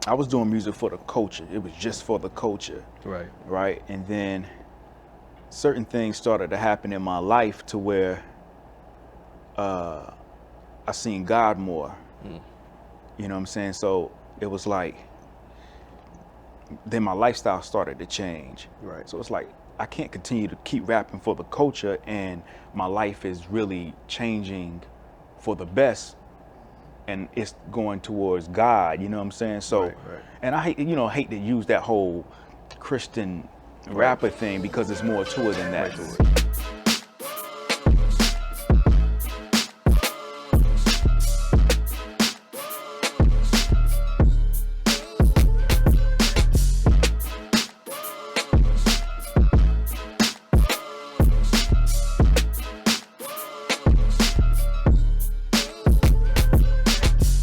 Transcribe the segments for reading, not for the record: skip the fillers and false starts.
I was doing music for the culture. It was just for the culture, Right. right? And then certain things started to happen in my life to where I seen God more. You know what I'm saying? So it was like, then my lifestyle started to change. Right. So it's like, I can't continue to keep rapping for the culture and my life is really changing for the best and it's going towards God, you know what I'm saying? So, Right, right. and I hate to use that whole Christian rapper thing because it's more to it than that. Right to it.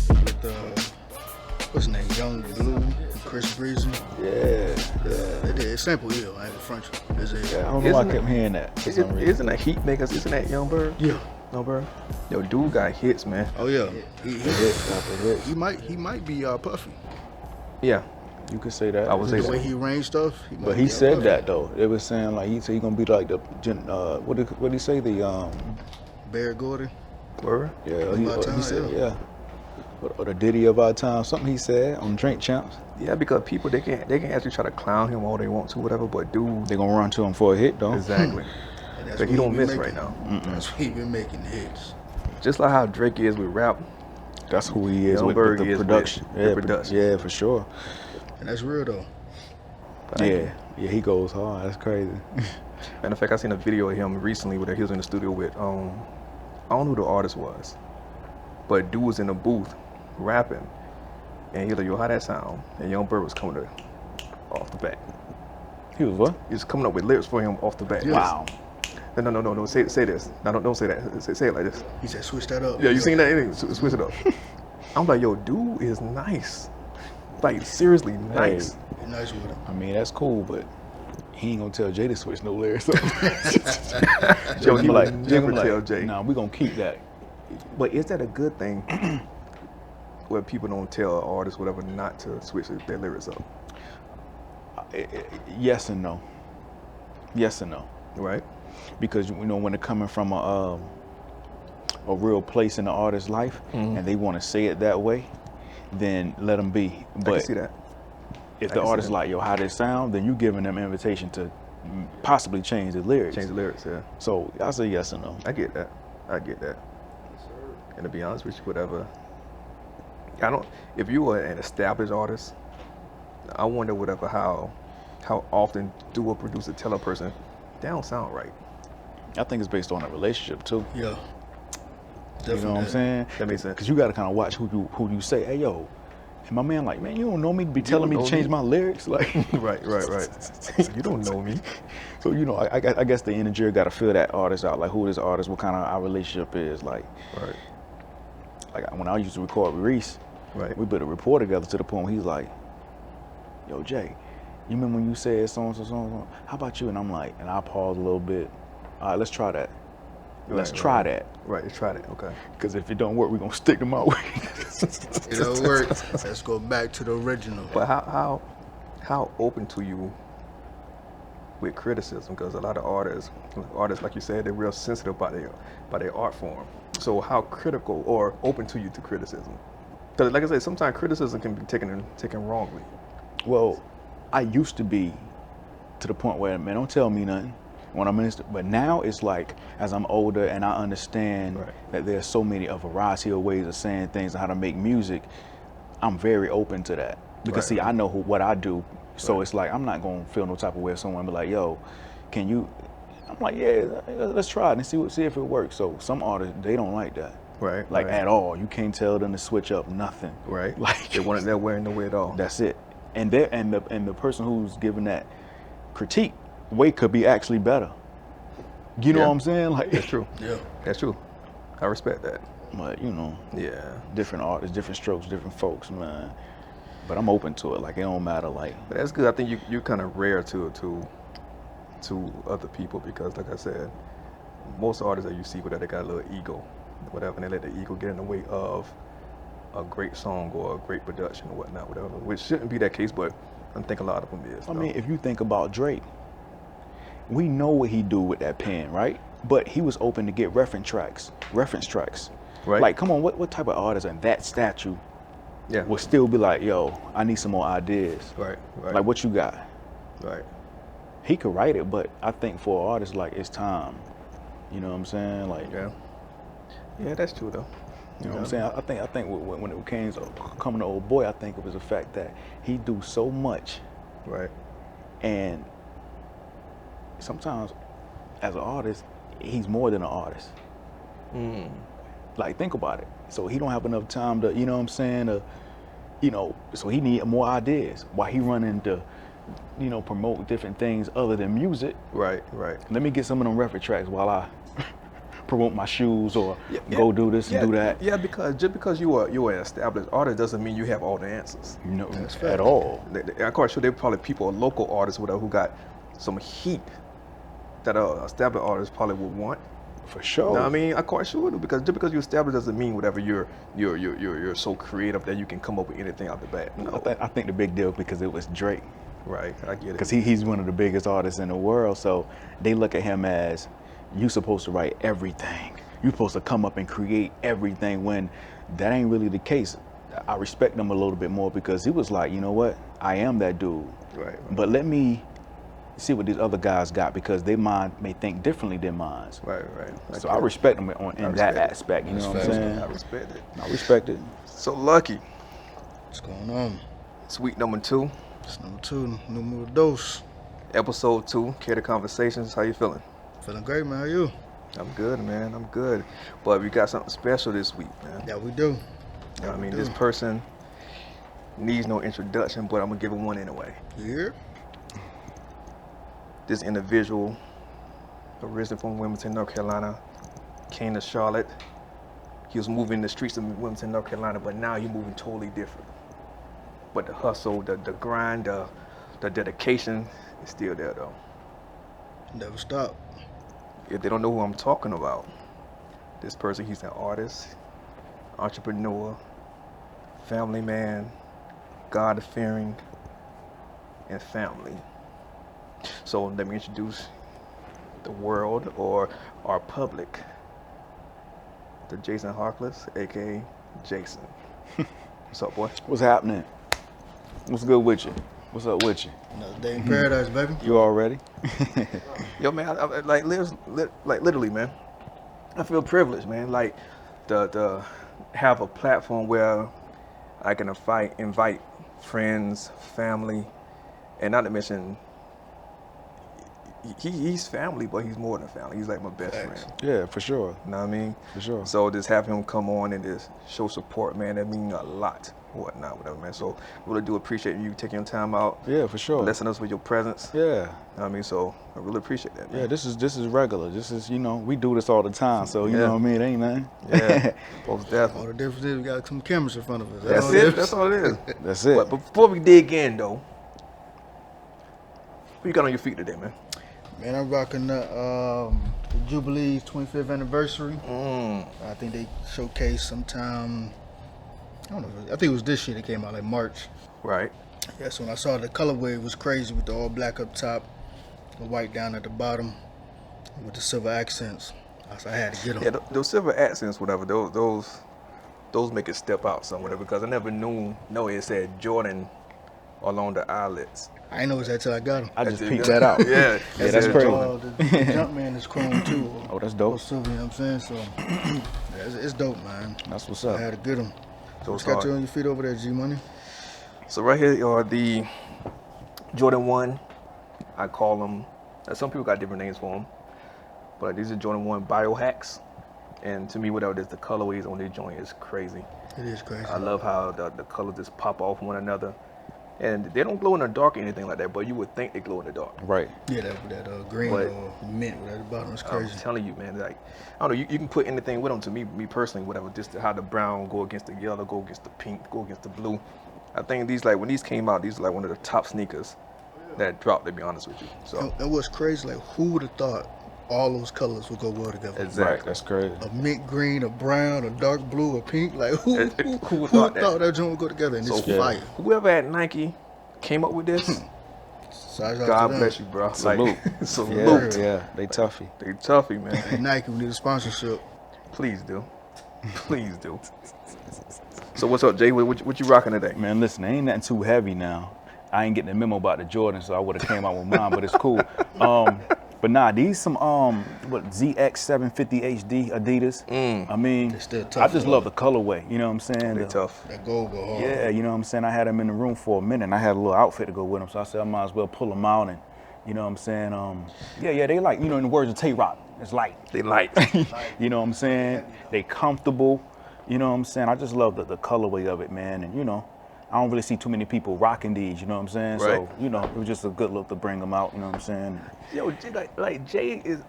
With what's his name? Young Blue, and Chris Breezy. Yeah. It's sample ill. I ain't gonna front you. It's a, I don't know why I kept hearing that for some reason. Isn't that Heat Makers? Isn't that Young Bird? yeah. No Bird? Yo, dude got hits, man. Oh yeah. Hits. He might be Puffy. Yeah. You could say that. I was The saying way he arranged stuff. But he said that though. They was saying like he said he gonna be like the what did he say Barry Gordy. Word? yeah Of our time, he said yeah. or the Diddy of our time, something he said on Drink Champs. Yeah, because people they can actually try to clown him all they want to, whatever. But dude, They gonna run to him for a hit though. exactly. And that's But what he don't been miss making. right now. That's what he been making hits. Just like how Drake is with rap. That's who he is Young with Berg the is with production. the production. Yeah, for sure. And that's real though. Yeah, he goes hard. That's crazy. Matter of fact, I seen a video of him recently where he was in the studio with I don't know who the artist was, but dude was in the booth rapping, and he was like, "Yo, how that sound?" And Young Bird was coming off the bat. He was what? He was coming up with lyrics for him off the bat. Yeah. Wow. No. Say this. No, don't say that. Say it like this. He said switch that up. Yeah, you seen that? Anyway, switch it up. I'm like, yo, dude is nice. Like seriously nice. He nice with him. I mean, that's cool, but he ain't gonna tell Jay to switch no lyrics. Yo, he like, would never like, tell Jay. Nah, we gonna keep that. But is that a good thing? Where people don't tell artists whatever not to switch their lyrics up, Yes and no. Yes and no. right? Because when they're coming from a real place in the artist's life and they want to say it that way, then let them be. I But can see that. if I the can see artist that. like, yo, how they sound, then you giving them an invitation to possibly change the lyrics. Change the lyrics, yeah. So I say yes and no. I get that. And to be honest with you, whatever. If you were an established artist, I wonder whatever how often do a producer tell a person, they don't sound right. I think it's based on a relationship too. Yeah. You know what I'm saying? That makes sense. Because you got to kind of watch who you say, hey yo, and my man like, man, you don't know me to be telling me don't to know change me. my lyrics, like. Right. You don't know me. So I guess the engineer got to feel that artist out, like who this artist, what kind of our relationship is, like. Right. Like when I used to record with Reese, Right. we put a report together to the point where he's like, yo Jay, you remember when you said so and so, how about you? And I'm like, and I pause a little bit. All right, let's try that. Let's try that. Right, let's try that. Okay. Because if it don't work, we're gonna stick them out. It don't work. Let's go back to the original. But how open to you with criticism? Because a lot of artists, like you said, they're real sensitive by their art form. So how critical or open to you to criticism? Because like I said, sometimes criticism can be taken wrongly. Well, I used to be to the point where, man, don't tell me nothing when I'm in. But now it's like, as I'm older and I understand that there's so many a variety of ways of saying things and how to make music, I'm very open to that. Because see, I know what I do, so it's like I'm not gonna feel no type of way if someone be like, "Yo, can you?" I'm like, "Yeah, let's try it and see if it works." So some artists, they don't like that, Right. like at all. You can't tell them to switch up nothing, Right. Like They want it their way and no way at all. that's it. And the person who's giving that critique way could be actually better. You know Yeah. what I'm saying? Like That's true. Yeah. That's true. I respect that. But Yeah. different artists, different strokes, different folks, man. But I'm open to it. Like it don't matter. Like But that's good. I think you're kind of rare to other people because, like I said, most artists that you see with that, they got a little ego, whatever, and they let the ego get in the way of a great song or a great production or whatnot, whatever. Which shouldn't be that case, but I think a lot of them is. I mean, if you think about Drake, we know what he do with that pen, right? But he was open to get reference tracks. Right. Like, come on, what type of artist in that statue Yeah. would still be like, yo, I need some more ideas. Right. Like, what you got? Right. He could write it, but I think for an artist, like, it's time. You know what I'm saying? Like, Yeah, that's true though. you know what I'm saying? I think when it came to coming to Old Boy, I think it was the fact that he do so much, Right. and sometimes as an artist, he's more than an artist. Like, think about it. So he don't have enough time to, you know what I'm saying, so he need more ideas while he running to, promote different things other than music. Right. Let me get some of them record tracks while I promote my shoes or go do this and do that. Yeah, because just because you are an established artist doesn't mean you have all the answers. No, at all. I'm quite sure there are probably people, local artists, whatever, who got some heat that established artists probably would want. For sure. You know what I mean, I'm quite sure, because just because you're established doesn't mean whatever you're so creative that you can come up with anything out the bat. No. I think the big deal because it was Drake. Right, I get it. Because he's one of the biggest artists in the world, so they look at him as, you supposed to write everything. You supposed to come up and create everything, when that ain't really the case. I respect him a little bit more because he was like, you know what, I am that dude. Right. But let me see what these other guys got, because their mind may think differently than mine. Right. So I respect him in that aspect, you know what I'm saying? I respect it. I respect it. So Lucky, What's going on? Sweet number 2, It's number 2, numero dos. episode 2, Catered Conversations. How you feeling? Feeling great, man. How you? I'm good, man. I'm good. But we got something special this week, man. Yeah, we do. You know what I mean, this person needs no introduction, but I'm gonna give him one anyway. You here? This individual, originally from Wilmington, North Carolina, came to Charlotte. He was moving the streets of Wilmington, North Carolina, but now he's moving totally different. But the hustle, the grind, the dedication is still there though. Never stop. If they don't know who I'm talking about, this person, he's an artist, entrepreneur, family man, God-fearing, and family. So let me introduce the world, or our public, to Jason Harkless, aka Jason. What's up, boy? What's happening? What's good with you? What's up with you? Another day in paradise, baby. You all ready? Yo, man, I literally, man, I feel privileged, man. Like, to have a platform where I can invite friends, family, and not to mention, he's family, but he's more than family. He's like my best friend. Yeah, for sure. You know what I mean? For sure. So just have him come on and just show support, man, that means a lot. Whatever, man. So really do appreciate you taking your time out. Yeah, for sure. Blessing us with your presence. Yeah. You know what I mean? So I really appreciate that, man. Yeah, this is regular. This is, we do this all the time, so you know what I mean? It ain't nothing. Yeah. Most All definitely. the difference is we got some cameras in front of us. That's it. That's all it is. That's it. But before we dig in, though, what you got on your feet today, man? Man, I'm rocking the Jubilee's 25th anniversary. Mm. I think they showcased sometime, I don't know, I think it was this year that came out, like March. Right. Yeah, so when I saw the colorway, it was crazy with the all black up top, the white down at the bottom, with the silver accents. I had to get them. Yeah, those silver accents, whatever, those make it step out somewhere, because I never knew it said Jordan along the eyelets. I didn't know it was that till I got them. I just peeped that out. Yeah. Yeah, that's crazy. The Jumpman is chrome too. Oh, that's Or dope. silver, you know what I'm saying? So, yeah, it's dope, man. That's what's I up. had to get them. So What's it's got hard. you on your feet over there, G-Money? So right here are the Jordan 1. I call them, some people got different names for them, but these are Jordan 1 biohacks. And to me, whatever it is, the colorways on this joint is crazy. It is crazy. I love how the colors just pop off one another. And they don't glow in the dark or anything like that, but you would think they glow in the dark. Right. Yeah, that green But- or mint at the bottom is I'm crazy. telling you, man, like, I don't know, you can put anything with them. To me personally, whatever, just how the brown go against the yellow, go against the pink, go against the blue. I think these, like, when these came out, these are like one of the top sneakers that dropped, to be honest with you. So And what's crazy, like, who would have thought all those colors would go well together. Exactly. Right, that's crazy. A mint green, a brown, a dark blue, a pink. Like who thought thought that? that joint would go together? And it's yeah. fire. Whoever at Nike came up with this, Shout out God to them. bless you, bro. Salute. Like, salute. Yeah, they toughy. They toughy, man. Hey, Nike, we need a sponsorship. Please do. Please do. So what's up, Jay? What you rocking today? Man, listen, ain't nothing too heavy now. I ain't getting the memo about the Jordan, so I would have came out with mine, but it's cool. But nah, these some ZX750 HD Adidas. I mean, They still I tough, just though. love the colorway. You know what I'm saying? They tough. That gold go hard. Yeah, you know what I'm saying? I had them in the room for a minute, and I had a little outfit to go with them, so I said I might as well pull them out, and you know what I'm saying? Yeah, they like, you know, in the words of Tay-Rock, it's light. They light. You know what I'm saying? They comfortable. You know what I'm saying? I just love the colorway of it, man, and you know, I don't really see too many people rocking these, you know what I'm saying? Right. So, you know, it was just a good look to bring them out, you know what I'm saying? Yo, Jay is,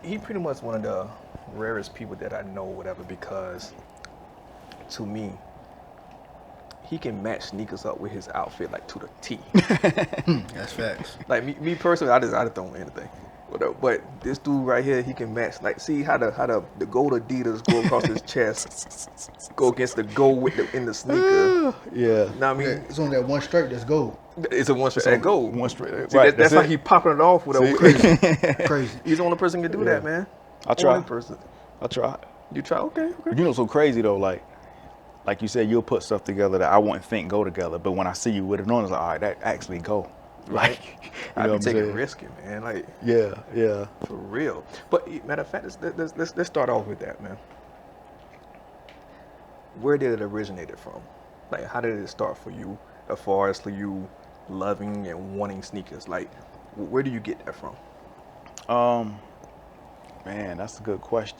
he pretty much one of the rarest people that I know, whatever, because to me, he can match sneakers up with his outfit like to the T. That's facts. Like me personally, I just don't want anything. But this dude right here, he can match. Like, see how the gold Adidas go across his chest, go against the gold in the sneaker. Yeah. Know what I mean? It's on that one stripe that's gold. It's a one straight and gold. One straight. See, Right, that's how it. he popping it off with a Crazy. Crazy. He's the only person who can do that, man. I try. Only person. I try. You try? Okay. You know, so crazy though, like you said, you'll put stuff together that I wouldn't think go together, but when I see you with it on, it's like, all right, that actually go. Like, you I know be what I'm taking saying? risky, man. Like, Yeah. for real. But matter of fact, let's start off with that, man. Where did it originate from? Like, how did it start for you, as far as for you loving and wanting sneakers? Like, where do you get that from? Man, that's a good question.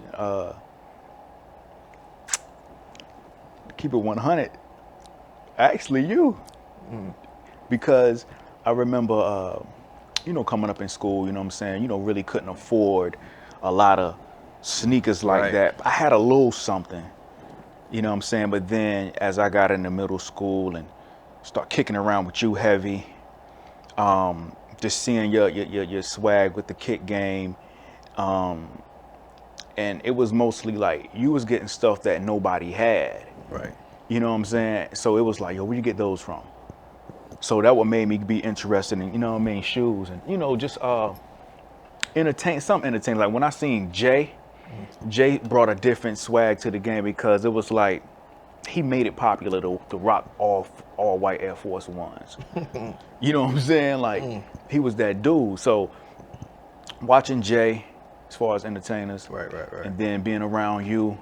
Keep it 100. Actually, you. Because I remember, you know, coming up in school, you know what I'm saying, you know, really couldn't afford a lot of sneakers like Right. that. I had a little something, you know what I'm saying? But then as I got into middle school and start kicking around with you heavy, just seeing your swag with the kick game, and it was mostly like you was getting stuff that nobody had. Right. You know what I'm saying? So it was like, yo, where you get those from? So that what made me be interested in, you know what I mean, shoes and, you know, just entertain. Like when I seen Jay brought a different swag to the game because it was like he made it popular to rock all white Air Force Ones. You know what I'm saying? Like he was that dude. So watching Jay, as far as entertainers, Right. and then being around you,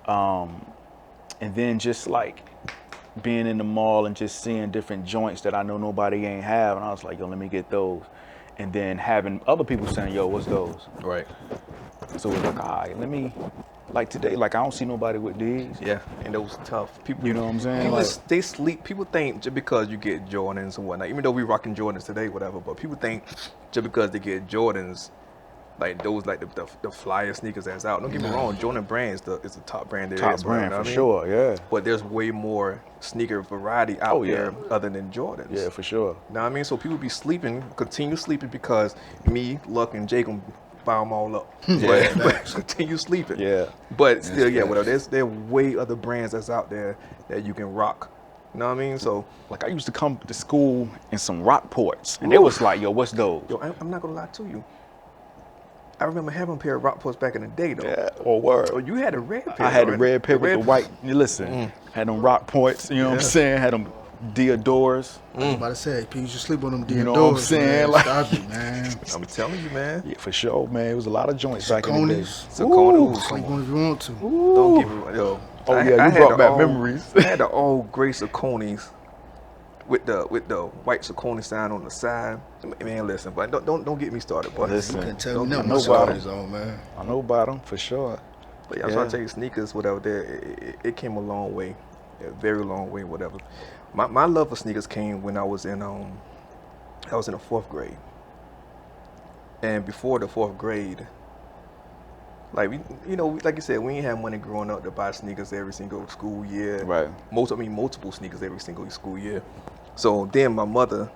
and then just like being in the mall and just seeing different joints that I know nobody ain't have, and I was like, yo, let me get those. And then having other people saying, yo, what's those? Right. So it was like, all right, let me, like today, like I don't see nobody with these. Yeah, and those tough people. You know what I'm saying? People, Like, they sleep. People think just because you get Jordans and whatnot, even though we rocking Jordans today, whatever, but people think just because they get Jordans, like those, like the flyer sneakers that's out. Don't get me wrong, Jordan brand is the top brand there top is. brand you know for what I mean? sure, yeah. But there's way more sneaker variety out there other than Jordans. Yeah, for sure. Know what I mean? So people be sleeping, continue sleeping because me, Luck, and Jake gonna buy them all up. But continue sleeping. Yeah. But still, yeah, whatever. There are way other brands that's out there that you can rock. You know what I mean? So, Like I used to come to school in some Rockports, and it was like, yo, what's those? yo, I'm not gonna lie to you. I remember having a pair of Rockports back in the day, though. Yeah, or word. Oh, you had a red pair. I had the right? red pair with the red- white. Listen, had them Rockports. You know what I'm saying? Had them Diodors. I was about to say, people used to sleep on them You know doors, what I'm saying? Man. Like- Stop it, man. I'm telling you, man. Yeah, for sure, man. It was a lot of joints back in the day. Saucony's. Saucony. Ooh, Sleep on if you want to. Don't get me yo. Oh, I yeah, you had brought the back all- memories. I had the all gray Sauconys with the white Saucony sign on the side. Man, listen, but don't get me started, boy. Listen. You couldn't tell Don't me get nothing no about bottom. Saucony's on, man. I know about them for sure. But yeah, I was trying to tell you, sneakers, whatever. It came a long way, a very long way, whatever. My love for sneakers came when I was in the fourth grade, and before the fourth grade, like like you said, we ain't have money growing up to buy sneakers every single school year. Right. Multiple sneakers every single school year. So then my mother,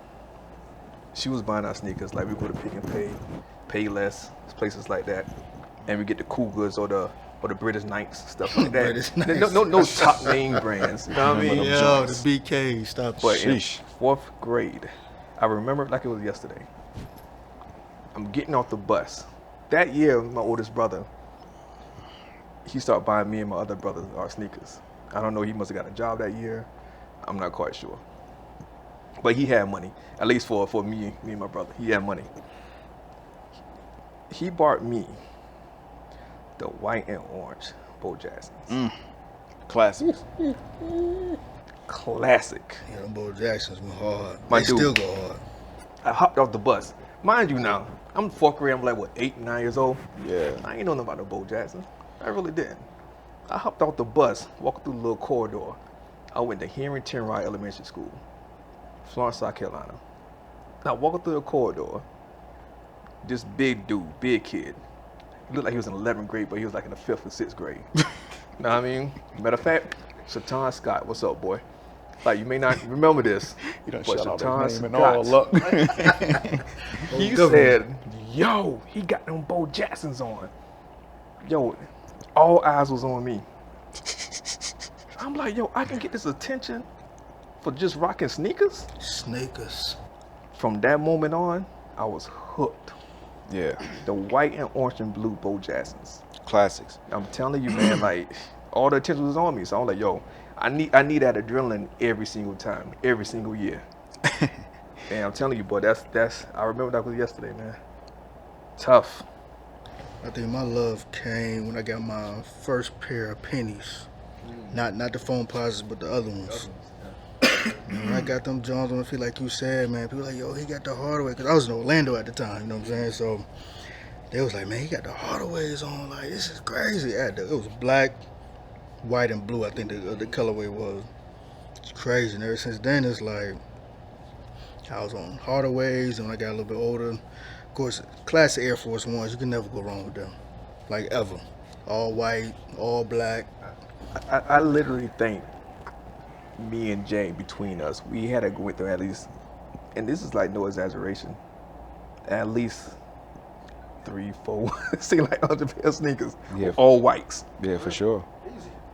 she was buying our sneakers. Like we go to Pick and Pay Payless, places like that, and we get the Cougars or the British Knights, stuff like that. British Knights. No top name brands. You know what I mean? Yo, the BK stuff. But in Sheesh. 4th grade, I remember it like it was yesterday. I'm getting off the bus. That year, my oldest brother, he started buying me and my other brothers our sneakers. I don't know, he must have got a job that year. I'm not quite sure. But he had money, at least for me and my brother. He had money. He bought me the white and orange Bo Jacksons. Classic. Classic. Yeah, them Bo Jacksons went hard. My They dude. still go hard. I hopped off the bus. Mind you now, I'm 4th grade, I'm like, what, 8, 9 years old? Yeah. I ain't know nothing about the Bo Jackson. I really didn't. I hopped off the bus, walked through the little corridor. I went to Harrington Wright Elementary School, Florence, South Carolina. Now, walking through the corridor, this big dude, big kid. He looked like he was in 11th grade, but he was like in the 5th or 6th grade. Know what I mean? Matter of fact, Shatan Scott, what's up, boy? Like, you may not remember this, You done but shout out his name and Scott, all luck. he said, yo, he got them Bo Jacksons on. Yo, all eyes was on me. I'm like, yo, I can get this attention for just rocking sneakers? Sneakers. From that moment on, I was hooked. Yeah. The white and orange and blue Bo Jacksons. Classics. I'm telling you, man, like, all the attention was on me. So I'm like, yo, I need that adrenaline every single time, every single year. And I'm telling you, boy, that's I remember that was yesterday, man. Tough. I think my love came when I got my first pair of pennies. Not the foam posits, but the other ones. When I got them Jones, I feel like you said, man, people like, yo, he got the Hardaway, because I was in Orlando at the time, you know what I'm saying? So they was like, man, he got the Hardaways on, like, this is crazy. It was black, white, and blue, I think the colorway was. It's crazy, and ever since then, it's like, I was on Hardaways, and when I got a little bit older, of course, classic Air Force Ones, you can never go wrong with them, like ever. All white, all black. I literally think me and Jay, between us, we had to go through at least, and this is like no exaggeration, at least 3, 4, seem like 100 pair of sneakers, Yeah. all whites. Yeah, for sure.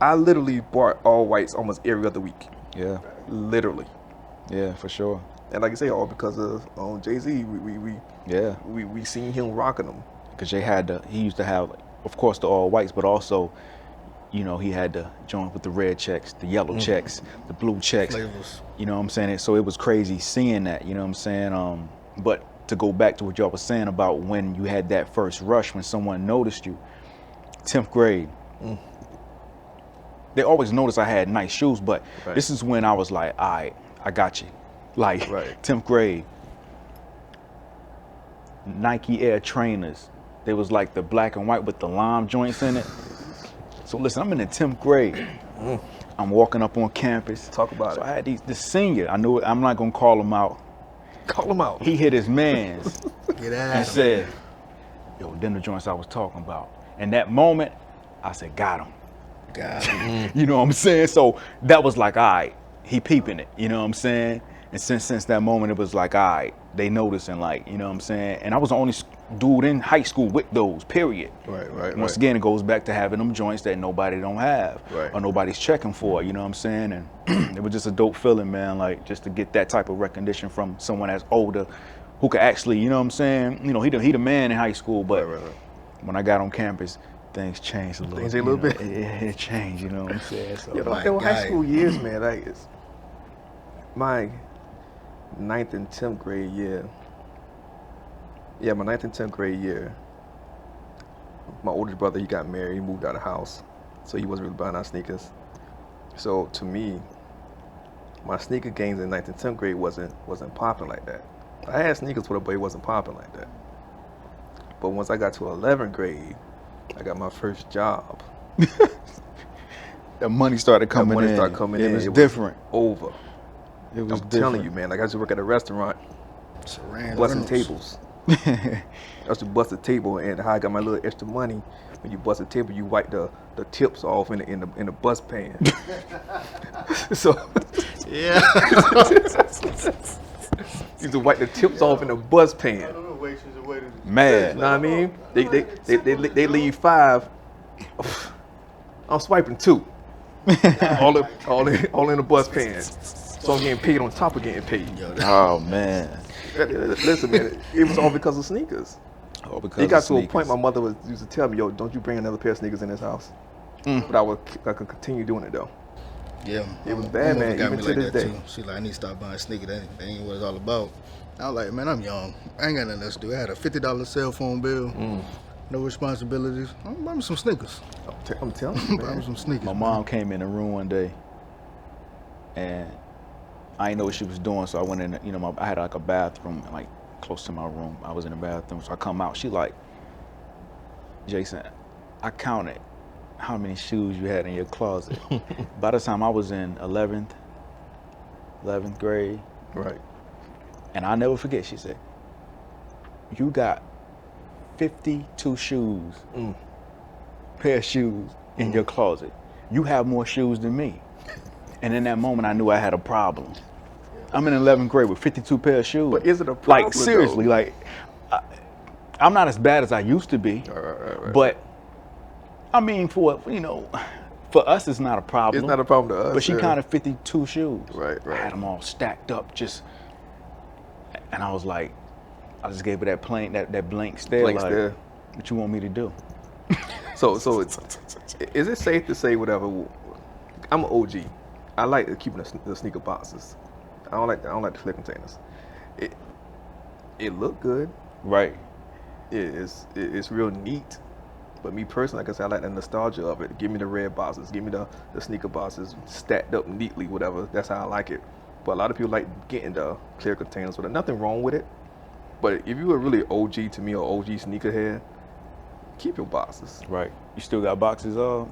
I literally bought all whites almost every other week, Yeah. literally. Yeah, for sure. And like I say, all because of Jay-Z, Yeah. we seen him rocking them. Because he used to have, of course, the all whites, but also, you know, he had the joint with the red checks, the yellow checks, the blue checks. Flavors. You know what I'm saying? So it was crazy seeing that, you know what I'm saying? But to go back to what y'all was saying about when you had that first rush, when someone noticed you, 10th grade. They always noticed I had nice shoes, but Right. this is when I was like, all right, I got you. Like, Right. 10th grade, Nike Air trainers. They was like the black and white with the lime joints in it. So listen, I'm in the 10th grade. I'm walking up on campus. Talk about So it. I had this senior, I knew I'm not gonna call him out. Call him out. He hit his mans Get and at 'em. said, yo, them the joints I was talking about. And that moment, I said, got him. God. Mm. You know what I'm saying? So that was like, all right, he peeping it, you know what I'm saying? And since that moment, it was like, all right, they noticing, like, you know what I'm saying? And I was the only dude in high school with those, period. Right. Once again, it goes back to having them joints that nobody don't have, Right. or nobody's checking for, you know what I'm saying? And it was just a dope feeling, man, like, just to get that type of recognition from someone that's older, who could actually, you know what I'm saying? You know, he the man in high school, but Right. when I got on campus, things changed a little. Things a you little know, bit. It changed, you know what I'm saying? So, You know, My in high guy. school years, man, like it's my 9th and 10th grade year. Yeah, my 9th and 10th grade year. My oldest brother, he got married, he moved out of the house, so he wasn't really buying our sneakers. So to me, my sneaker games in 9th and 10th grade wasn't popping like that. I had sneakers for it, but it wasn't popping like that. But once I got to 11th grade, I got my first job. the money started coming money in. started coming in, It was it was different. Over. It was I'm different. telling you, man. Like I used to work at a restaurant, Saran busting Reynolds. tables. I used to bust a table, and how I got my little extra money. When you bust a table, you wipe the tips off in the bus pan. So Yeah. you used to wipe the tips off in the bus pan. know, waitress waited. Mad. You know what I mean? They leave 5. I'm swiping 2. all in the bus pan. So I'm getting paid on top of getting paid. Oh man. Listen, man, it was all because of sneakers. Oh, because It got of to a sneakers. point my mother used to tell me, yo, don't you bring another pair of sneakers in this house. But I could continue doing it though. Yeah, It was bad, my mother man, got even me to like this that day. too. She like, I need to stop buying sneakers. That ain't what it's all about. I was like, man, I'm young. I ain't got nothing else to do. I had a $50 cell phone bill, no responsibilities. I'm gonna buy me some sneakers. I'm telling you, Buy me man. some sneakers. My mom came in the room one day, and I didn't know what she was doing, so I went in. You know, I had like a bathroom like close to my room. I was in the bathroom, so I come out. She like, Jason, I counted how many shoes you had in your closet. By the time I was in 11th grade, Right. and I'll never forget, she said, you got 52 shoes, pair of shoes in your closet. You have more shoes than me. And in that moment, I knew I had a problem. I'm in 11th grade with 52 pair of shoes. But is it a problem, Like, seriously, though? like, I'm not as bad as I used to be. Right. But, I mean, for us, it's not a problem. It's not a problem to us. But she yeah. counted 52 shoes. Right. I had them all stacked up, and I was like, I just gave her that blank stare. Blank like, stare. what you want me to do? So is it safe to say whatever? I'm an OG. I like keeping the sneaker boxes. I don't like the clear containers. It look good. Right. It's real neat. But me personally, like I said, I like the nostalgia of it. Give me the red boxes. Give me the sneaker boxes stacked up neatly, whatever. That's how I like it. But a lot of people like getting the clear containers. But there's nothing wrong with it. But if you were really OG to me or OG sneakerhead, keep your boxes. Right. You still got boxes up?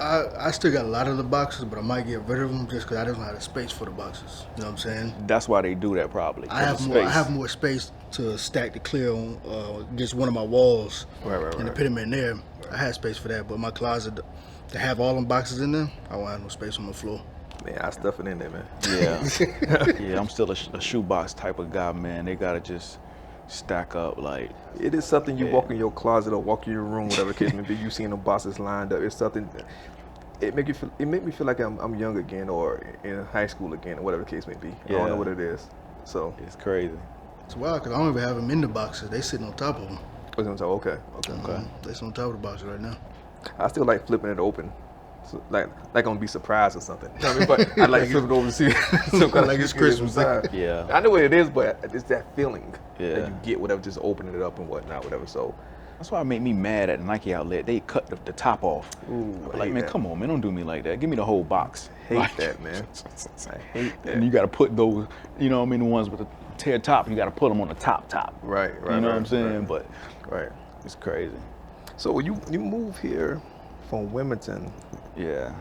I still got a lot of the boxes, but I might get rid of them just because I don't have the space for the boxes. You know what I'm saying? That's why they do that probably. I have more space to stack the clear on just one of my walls. Right. And to put them in there, I had space for that. But my closet, to have all them boxes in there, I won't have no space on the floor. Man, I stuff it in there, man. Yeah. Yeah, I'm still a shoebox type of guy, man. They gotta just stack up like. It is something you walk in your closet or walk in your room, whatever case may be. You seeing the boxes lined up. It's something. It make me feel like I'm young again or in high school again or whatever the case may be. I don't know what it is. So It's crazy. It's wild because I don't even have them in the boxes. They sitting on top of them. I was gonna say, okay. They sitting on top of the boxes right now. I still like flipping it open. So, like I'm gonna be surprised or something. You know what I mean? But I like flipping it over to see some kind Like of it's Christmas. Yeah. I know what it is, but it's that feeling Yeah. that you get whatever, just opening it up and whatnot, whatever. So, That's why it made me mad at the Nike outlet. They cut the top off. ooh, I Like, hate man, that. come on, man, don't do me like that. Give me the whole box. Hate Like, that, man. I hate that. And you got to put those, you know what I mean, the ones with the tear top, you got to put them on the top. Right. You know what I'm saying? But Right. it's crazy. So when you move here from Wilmington, Yeah.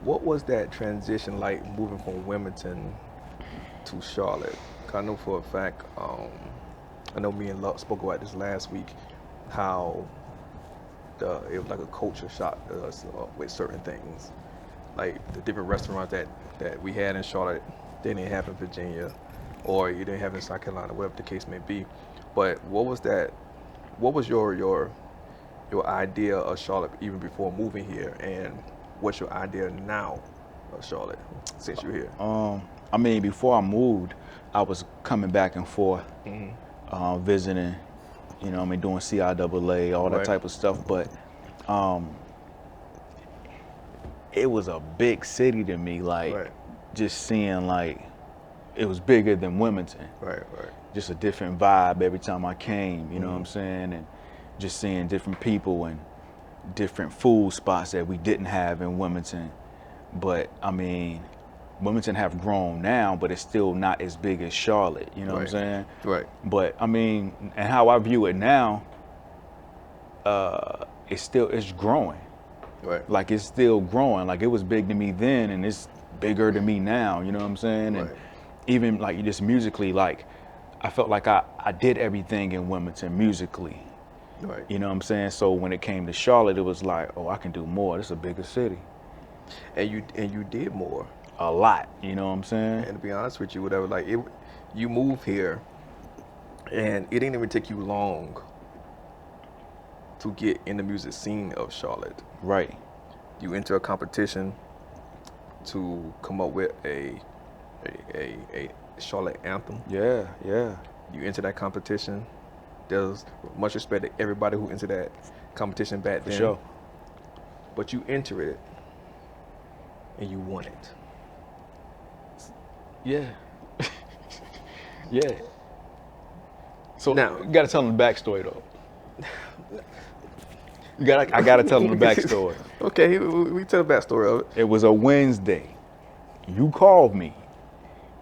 what was that transition like moving from Wilmington to Charlotte? 'Cause I know for a fact, I know me and Luck spoke about this last week, how it was like a culture shock to us with certain things. Like the different restaurants that we had in Charlotte, they didn't have in Virginia, or you didn't have in South Carolina, whatever the case may be. But what was that? What was your idea of Charlotte even before moving here, and what's your idea now of Charlotte since you're here? I mean, before I moved, I was coming back and forth, visiting, you know what I mean, doing CIAA, all that Right. type of stuff. But it was a big city to me, like Right. just seeing like it was bigger than Wilmington. Right. Just a different vibe every time I came, you know what I'm saying? And just seeing different people and different food spots that we didn't have in Wilmington. But I mean, Wilmington have grown now, but it's still not as big as Charlotte, you know what I'm Right. saying? Right. But I mean, and how I view it now, it's growing. Right. Like it's still growing. Like it was big to me then and it's bigger to me now, you know what I'm saying? And Right. even like just musically, like I felt like I did everything in Wilmington musically. Right. You know what I'm saying? So when it came to Charlotte, it was like, oh, I can do more. This is a bigger city. And you did more. A lot, you know what I'm saying? And to be honest with you, whatever, like you moved here And it didn't even take you long to get in the music scene of Charlotte. Right. You enter a competition to come up with a Charlotte anthem. Yeah, yeah. You enter that competition. There's much respect to everybody who entered that competition back For then. sure. But you enter it and you won it. Yeah. Yeah. So Now- you gotta tell them the backstory though. I gotta tell them the backstory. Okay, we tell the backstory of it. It was a Wednesday. You called me.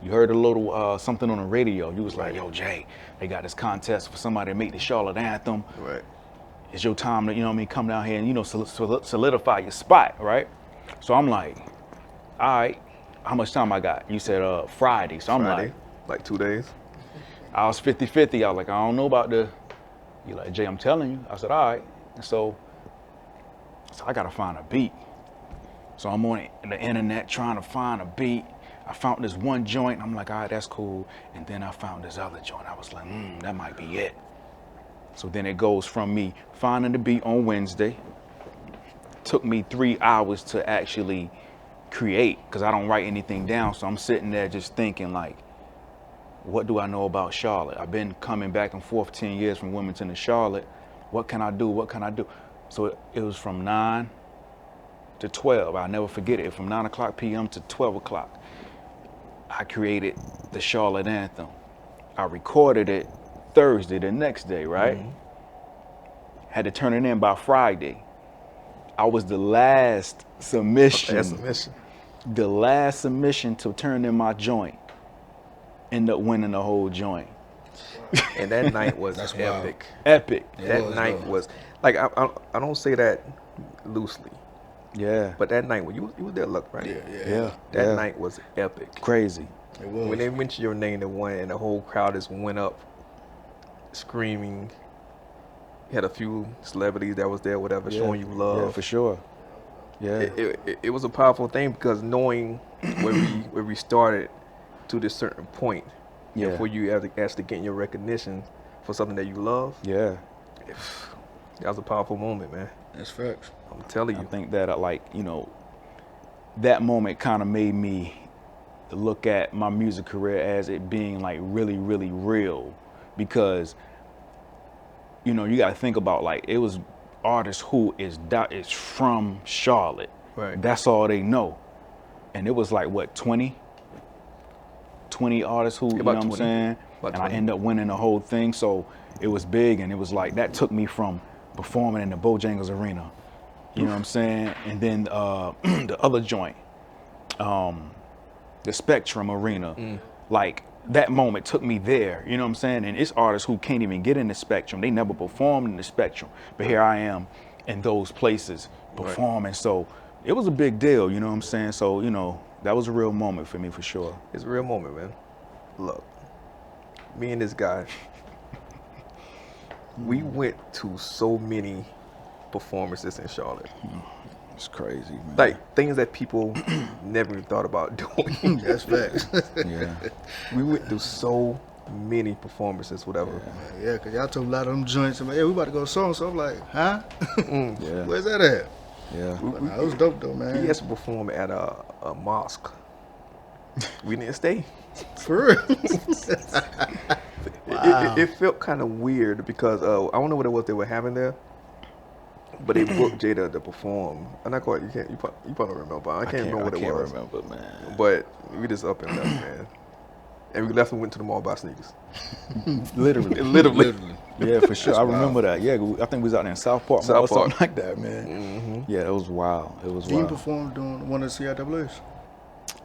You heard a little something on the radio. You was like, "Yo, Jay, they got this contest for somebody to make the Charlotte anthem. Right. It's your time to, you know what I mean, come down here and, you know, solidify your spot, right?" So I'm like, "All right, how much time I got?" You said Friday. So I'm Friday, like 2 days. I was 50-50. I was like, "I don't know about the," you like, "Jay, I'm telling you." I said, "All right." And so I gotta find a beat. So I'm on the internet trying to find a beat. I found this one joint. I'm like, all right, that's cool. And then I found this other joint. I was like, that might be it. So then it goes from me finding the beat on Wednesday. Took me 3 hours to actually create because I don't write anything down. So I'm sitting there just thinking like, what do I know about Charlotte? I've been coming back and forth 10 years from Wilmington to Charlotte. What can I do? What can I do? So it was from 9 to 12. I'll never forget it. From 9 o'clock p.m. to 12 o'clock. I created the Charlotte anthem. I recorded it Thursday, the next day, right? Mm-hmm. Had to turn it in by Friday. I was the last submission. The last submission to turn in my joint. End up winning the whole joint. And that night was epic. Wild. Epic. That night was like I don't say that loosely, Yeah. but that night when you was there, look right. Yeah. That night was epic. Crazy. It was. When they mentioned your name, the one and the whole crowd just went up, screaming. You had a few celebrities that was there, whatever, showing you love. Yeah, for sure. Yeah. It was a powerful thing because knowing where we started to this certain point, Yeah. before you actually getting your recognition for something that you love, Yeah. that was a powerful moment, man. That's facts. I'm telling I you. think that that moment kind of made me look at my music career as it being like really, really real, because you got to think about like it was artists who is from Charlotte. Right. That's all they know, and it was like what 20 artists who, you know About what I'm 20. saying, About and 20. I ended up winning the whole thing. So it was big, and it was like that took me from performing in the Bojangles Arena, you know what I'm saying, and then the other joint, the Spectrum Arena, like that moment took me there, you know what I'm saying, and it's artists who can't even get in the Spectrum. They never performed in the Spectrum, but here I am in those places performing. Right. So it was a big deal, you know what I'm saying. So that was a real moment for me for sure. It's a real moment, man. Look, me and this guy, we went to so many performances in Charlotte. It's crazy, man. Like things that people never even thought about doing. That's facts. Yeah. We went through so many performances, whatever. Yeah, because y'all told a lot of them joints. I'm like, yeah, we about to go so I'm like, huh? Yeah. Where's that at? Yeah. But nah, it was dope though, man. He has to perform at a mosque. We didn't stay. For real. It felt kind of weird because I don't know what it was they were having there, but they booked Jada to perform. And I call it, you probably don't remember. I can't remember what it was. I can't remember, man. But we just up and left, man. And we left and went to the mall buy sneakers. Literally. Yeah, for sure. I remember that. Yeah, I think we was out there in South Park Mall or something like that, man. Mm-hmm. Yeah, it was wild. It was Did you wild. perform during one of the CIAAs?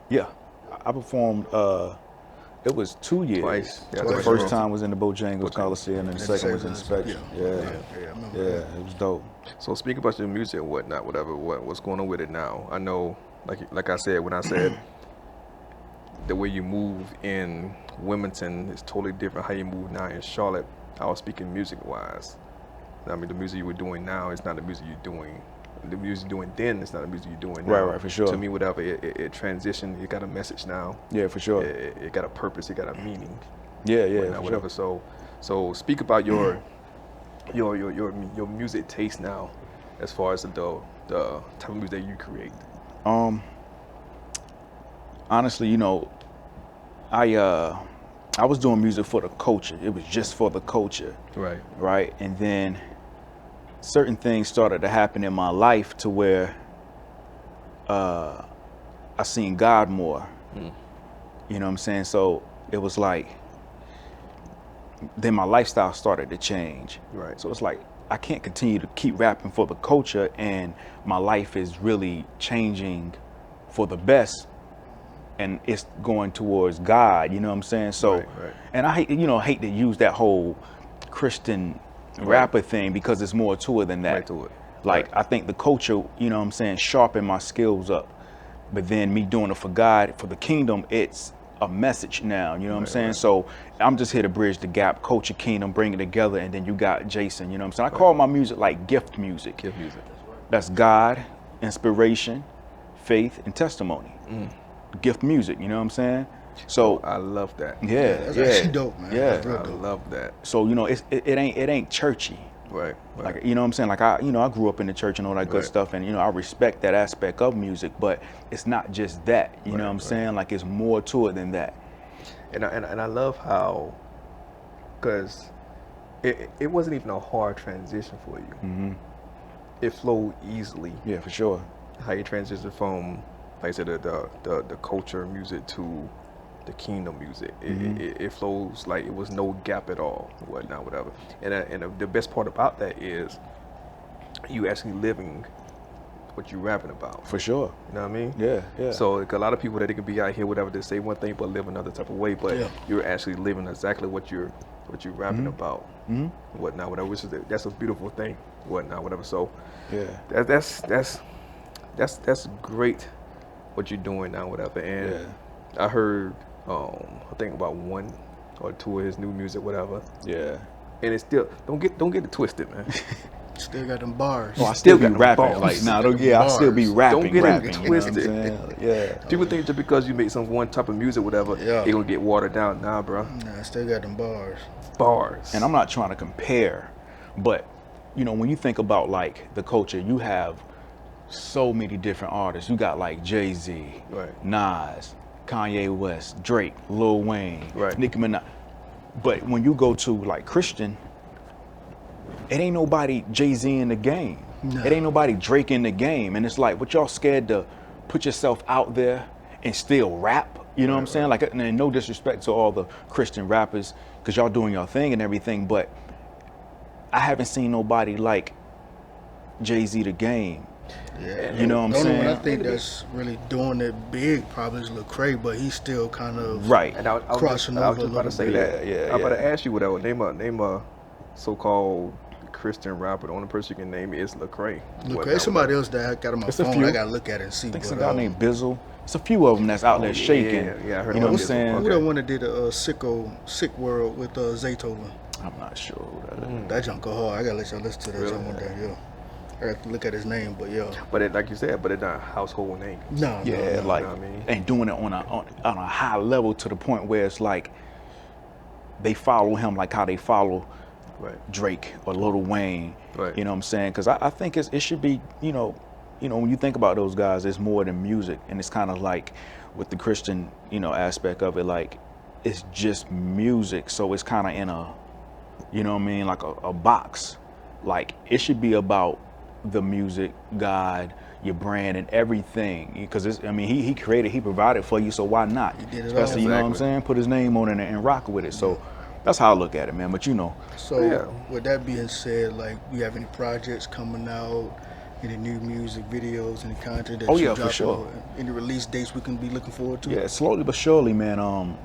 Yeah, I performed. It was 2 years. Twice. Yeah, The twice. first time was in the Bojangles Coliseum, and the second was in Spectrum. Yeah, I remember Yeah, that. it was dope. So speaking about your music and whatnot, what's going on with it now? I know, like I said, when I said the way you move in Wilmington is totally different how you move now in Charlotte. I was speaking music-wise. I mean, the music you were doing now is not the music you're doing. The music you're doing then is not the music you're doing now. Right, for sure. To me, whatever, it transitioned. It got a message now. Yeah, for sure. It got a purpose. It got a meaning. Yeah, Whatnot, for whatever. sure. So speak about your music taste now, as far as the type of music that you create. Honestly, I was doing music for the culture. It was just for the culture, Right. right? And then certain things started to happen in my life to where I seen God more. You know what I'm saying? So it was like, then my lifestyle started to change. Right. So it's like, I can't continue to keep rapping for the culture and my life is really changing for the best and it's going towards God, you know what I'm saying? So, Right. and I hate to use that whole Christian rapper thing because it's more to it than that. Right to it. Like, Right. I think the culture, you know what I'm saying, sharpened my skills up. But then me doing it for God, for the kingdom, it's a message now, you know what I'm saying? right. So I'm just here to bridge the gap, culture, kingdom, bring it together, and then you got Jason, you know what I'm saying? I call my music like gift music. Give music. That's God, inspiration, faith, and testimony. Gift music, you know what I'm saying? So I love that. yeah, That's yeah, actually dope, man. yeah. That's real I dope. love that. So it ain't churchy. Right. Like, you know what I'm saying? Like I grew up in the church and all that good Right. stuff, and I respect that aspect of music, but it's not just that. You know what I'm saying? Like it's more to it than that. And I love how, because it wasn't even a hard transition for you. It flowed easily. Yeah, for sure. How you transitioned from, like I said, the culture music to the kingdom music. It flows like it was no gap at all, whatnot, whatever. And the best part about that is you actually living what you rapping about. For sure. You know what I mean? Yeah, yeah. So like, a lot of people that they can be out here, whatever, they say one thing but live another type of way. But Yeah. you're actually living exactly what you're rapping about, whatnot, whatever. Which is that's a beautiful thing, whatnot, whatever. So Yeah. that's great what you're doing now, whatever. And Yeah. I heard I think about 1 or 2 of his new music, whatever. Yeah. And it's still don't get it twisted, man. Still got them bars. Oh, I still be got them rapping. bars. Like, nah, Still don't, yeah, I got still be bars. rapping. Don't get it rapping, you know what I'm twisted. saying? Yeah. People think just because you make some one type of music, whatever, Yeah. it gonna get watered down. Nah, bro. Nah, I still got them bars. Bars. And I'm not trying to compare, but when you think about like the culture, you have so many different artists. You got like Jay-Z, Right. Nas, Kanye West, Drake, Lil Wayne, Right. Nicki Minaj. But when you go to like Christian, it ain't nobody Jay-Z in the game. No. It ain't nobody Drake in the game. And it's like, what y'all scared to put yourself out there and still rap? You know what I'm saying? Like, and no disrespect to all the Christian rappers, because y'all doing your thing and everything, but I haven't seen nobody like Jay-Z the game. Yeah, You know what I'm the only saying? one I think that's really doing it big probably is Lecrae, but he's still kind of Right. And I was crossing just, I was over just a about to little say bit. that. Yeah, I'm about to yeah. ask you whatever. Name a so-called Christian rapper. The only person you can name is Lecrae. Lecrae, somebody else that I got on my It's a phone. few. I gotta look at it and see. I think but, some guy named Bizzle. It's a few of them that's out there shaking. yeah, I heard You know about what I'm Bizzle. saying? who that one that did a Sick World with Zaytoven? I'm not sure who that is. That junk go hard. I gotta let y'all listen to that junk one day. Yeah, I got to look at his name, but yeah, But it, like you said, but it's not a household name. no, Yeah, no. like, know what I mean? and doing it on a high level to the point where it's like they follow him like how they follow Right. Drake or Lil Wayne. Right. You know what I'm saying? Because I think it should be, when you think about those guys, it's more than music, and it's kind of like with the Christian, aspect of it, like it's just music, so it's kind of in a, like a box. Like it should be about the music, God, your brand, and everything. Because he created, he provided for you, so why not? He did it Especially, all. you know what I'm Exactly. saying? Put his name on it and rock with it. So that's how I look at it, man. But So Yeah. with that being said, like, you have any projects coming out? Any new music videos, any content that Oh, you yeah, for dropping, sure. or any release dates we can be looking forward to? yeah, slowly but surely, man.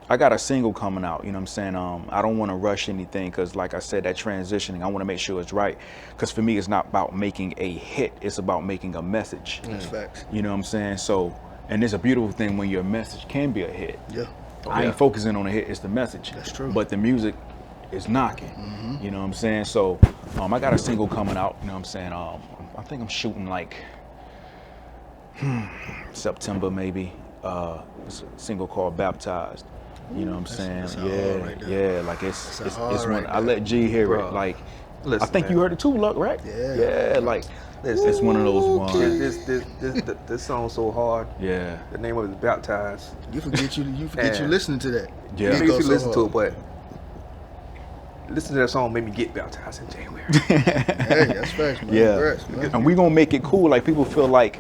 I got a single coming out, you know what I'm saying? I don't want to rush anything because, like I said, that transitioning, I want to make sure it's right. Because for me, it's not about making a hit. It's about making a message. That's facts. You know what I'm saying? So, and it's a beautiful thing when your message can be a hit. Yeah. I yeah. ain't focusing on the hit, it's the message. That's true. But the music is knocking. You know what I'm saying? So, I got a single coming out, you know what I'm saying? I think I'm shooting like September maybe. It's a single called Baptized. You know what I'm saying? that's hard right there. Like it's hard one. right I there. let G hear Bro, it. Like listen, I think man. you heard it too, Luck, right? Yeah. Like Listen. it's one of those ones. This song's so hard. Yeah. The name of it is Baptized. You forget you And- listening to that. Yeah. Maybe It if goes you so listen to hard. it, but listen to that song made me get baptized in January. Hey, that's facts, man. Yeah. Congrats, man. And we gonna make it cool. Like people feel like,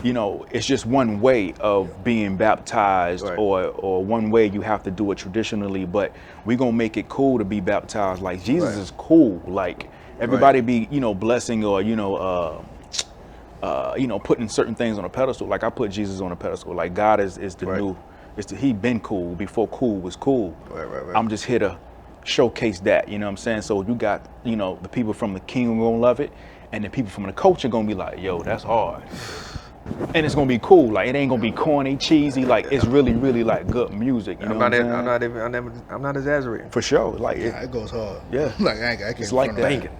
you know, it's just one way of being baptized, Right. or one way you have to do it traditionally. But we gonna make it cool to be baptized. Like Jesus Right. is cool. Like everybody be, you know, blessing or you know, putting certain things on a pedestal. Like I put Jesus on a pedestal. Like God is the Right. new. He been cool before cool was cool. Right. I'm just here to showcase that, you know what I'm saying? So you got, you know, the people from the kingdom gonna love it, and the people from the culture gonna be like, yo, that's hard. And it's gonna be cool. Like it ain't gonna be corny, cheesy. Like it's really, really like good music. You know what I'm saying? I'm not exaggerating. For sure. Like Yeah, it goes hard. Yeah. Like I can't It's like front on that.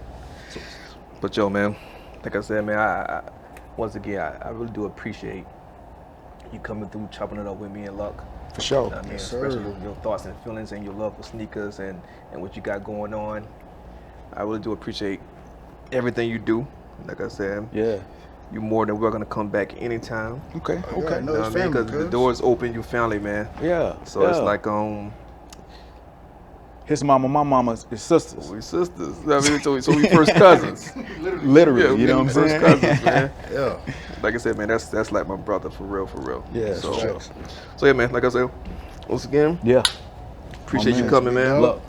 But yo, man, like I said, man, I once again, I really do appreciate you coming through, chopping it up with me and Luck. For sure. I mean, Yes, especially sir. your thoughts and feelings and your love for sneakers and what you got going on. I really do appreciate everything you do. Like I said, Yeah. you're more than welcome to come back anytime. Okay. Yeah, Okay. no, You know it's what I mean? family, Because the cuz. door's open, you family, man. Yeah. So it's yeah. like his mama, my mama is sisters. we sisters. I mean, so we first cousins. Literally, Yeah, you know what I'm we first saying? cousins, man. Yeah. Like I said, man, that's like my brother for real. Yeah, So, for sure. so yeah, man. Like I said, once again, Yeah. appreciate My you man. coming, man. Look,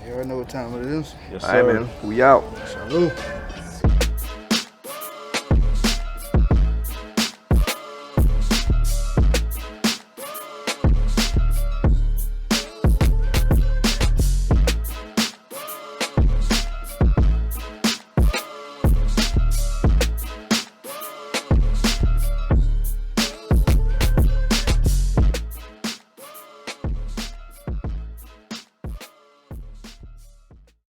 you already know what time it is. Yes, All right, sir. man. We out. Salute.